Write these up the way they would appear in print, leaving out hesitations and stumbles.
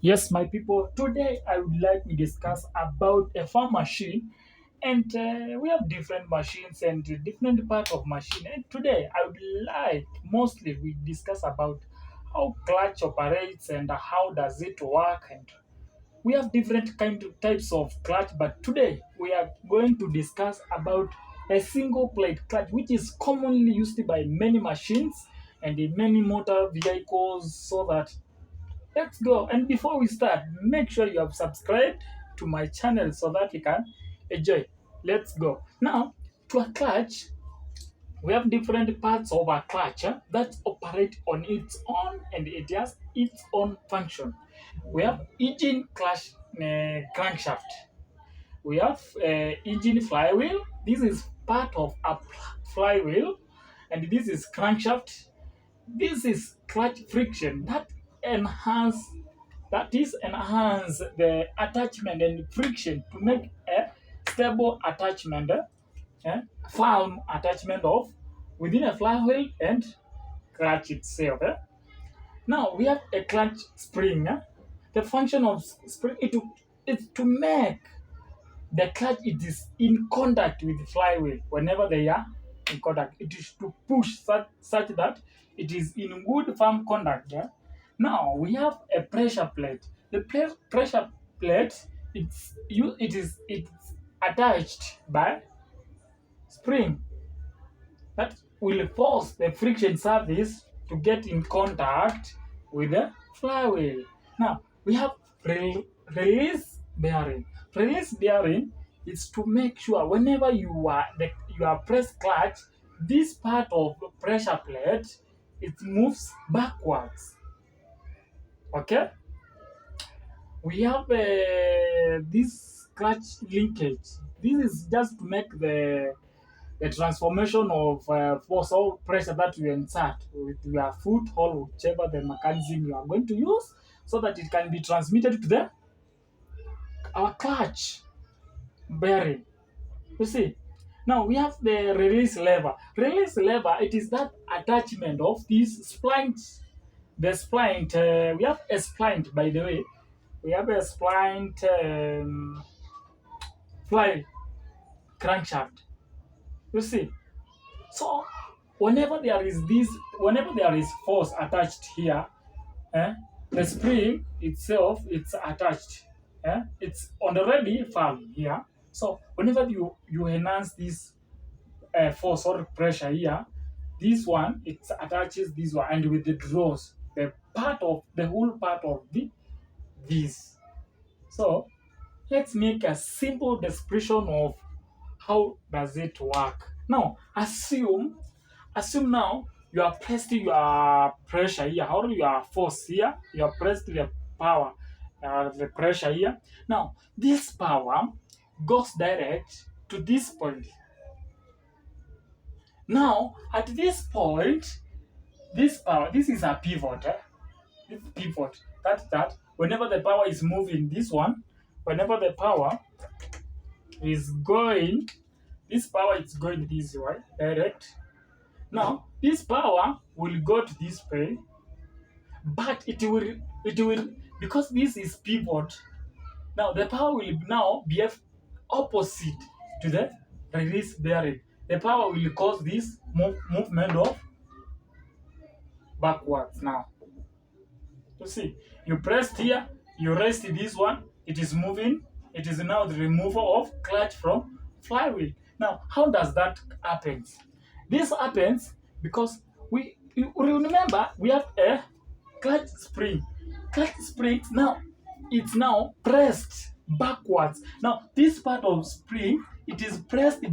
Yes, my people, today I would like to discuss about a farm machine, and we have different machines and different part of machine. And today I would like mostly we discuss about how clutch operates and how does it work. And we have different kind of types of clutch, but today we are going to discuss about a single plate clutch, which is commonly used by many machines and in many motor vehicles, so that let's go. And before we start, make sure you have subscribed to my channel so that you can enjoy. Let's go. Now, to a clutch, we have different parts of a clutch that operate on its own and it has its own function. We have engine clutch crankshaft. We have engine flywheel. This is part of a flywheel, and this is crankshaft. This is clutch friction enhance the attachment and friction to make a stable attachment, firm attachment of within a flywheel and clutch itself. Now we have a clutch spring. The function of spring is to make the clutch it is in contact with the flywheel. Whenever they are in contact, it is to push such that it is in good firm contact. Yeah? Now we have a pressure plate. The pressure plate it's attached by spring that will force the friction surface to get in contact with the flywheel. Now we have release bearing. Release bearing is to make sure whenever you are press clutch, this part of the pressure plate it moves backwards. Okay, we have this clutch linkage. This is just to make the transformation of force or pressure that you insert with your foot or whichever the mechanism you are going to use, so that it can be transmitted to the our clutch bearing. You see, now we have the release lever. Release lever, it is that attachment of this splint. The splint, we have a splint, by the way. We have a splint fly crankshaft. You see, so whenever there is force attached here, eh, the spring itself it's attached. It's already firm here. So whenever you enhance this force or pressure here, this one it attaches this one and withdraws the whole part of the this. So let's make a simple description of how does it work. Now assume now you are pressed your pressure here, or your force here, you are pressed the power, the pressure here. Now this power goes direct to this point. Now at this point, this power, this is a pivot. This pivot, that whenever the power is moving this one, whenever the power is going, this power is going this way direct. Now this power will go to this way, but it will because this is pivot. Now the power will now be opposite to the release bearing. The power will cause this movement of backwards. Now you see, you pressed here, you rest this one, it is moving. It is now the removal of clutch from flywheel. Now how does that happen? This happens because you remember we have a clutch spring. Clutch springs now it's now pressed backwards. Now this part of spring it is pressed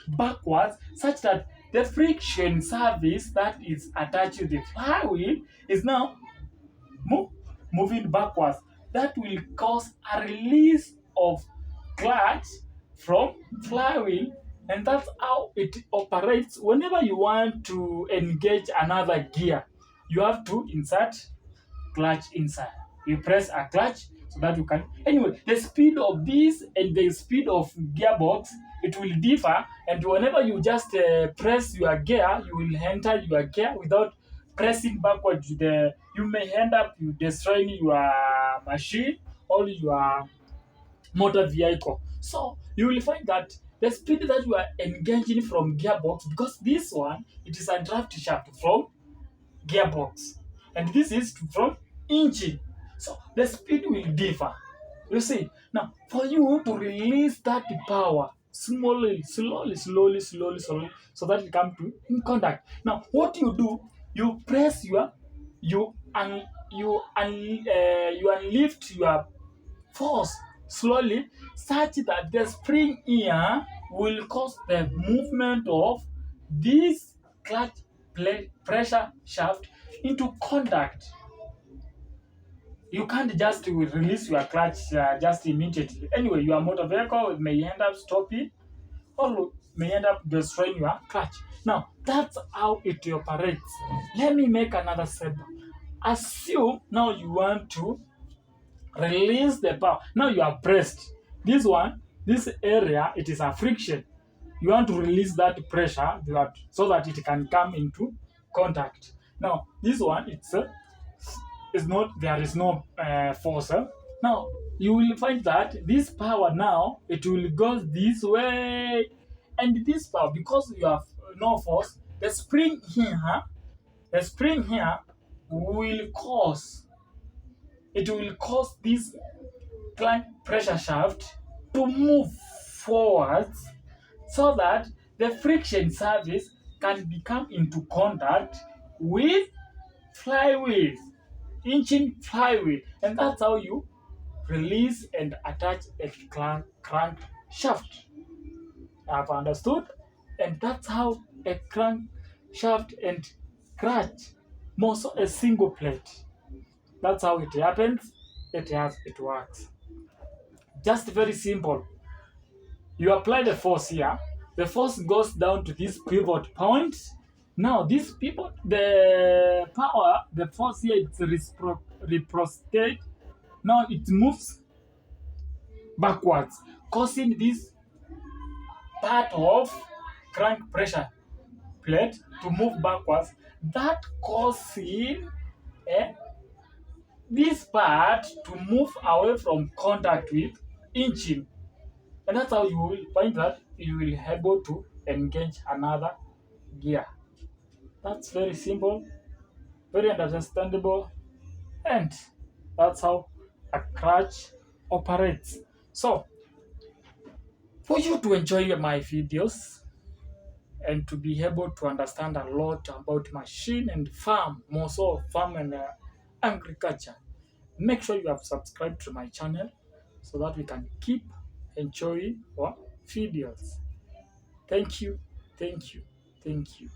backwards such that the friction surface that is attached to the flywheel is now moving backwards. That will cause a release of clutch from flywheel, and that's how it operates. Whenever you want to engage another gear, you have to insert clutch inside. You press a clutch so that you can. Anyway, the speed of this and the speed of gearbox it will differ, and whenever you just press your gear, you will enter your gear without pressing backward, you may end up you destroying your machine or your motor vehicle. So you will find that the speed that you are engaging from gearbox, because this one it is a draft shaft from gearbox, and this is from engine. So the speed will differ. You see, now for you to release that power slowly, so that it come to in contact. Now, what you do, you press your, you un, you unlift your force slowly, such that the spring here will cause the movement of this clutch pressure shaft into contact. You can't just release your clutch just immediately. Anyway, your motor vehicle may end up stopping or may end up destroying your clutch. Now, that's how it operates. Let me make another example. Assume now you want to release the power. Now you are pressed. This one, this area, it is a friction. You want to release that pressure so that it can come into contact. Now, this one, it's not, there is no force. Now, you will find that this power now, it will go this way. And this power, because you have no force, the spring here will cause, it will cause this clamp pressure shaft to move forwards, so that the friction surface can become into contact with flywheel, engine flywheel, and that's how you release and attach a crank shaft. I've understood, and that's how a crank shaft and clutch, most a single plate. That's how it happens. It works. Just very simple. You apply the force here. The force goes down to this pivot point. Now, this pivot, the power, the force here, it's reciprocate. Now it moves backwards, causing this part of crank pressure plate to move backwards. That causing this part to move away from contact with engine. And that's how you will find that you will be able to engage another gear. That's very simple, very understandable, and that's how a clutch operates. So, for you to enjoy my videos and to be able to understand a lot about machine and farm, more so farm and agriculture, make sure you have subscribed to my channel so that we can keep enjoying our videos. Thank you, thank you, thank you.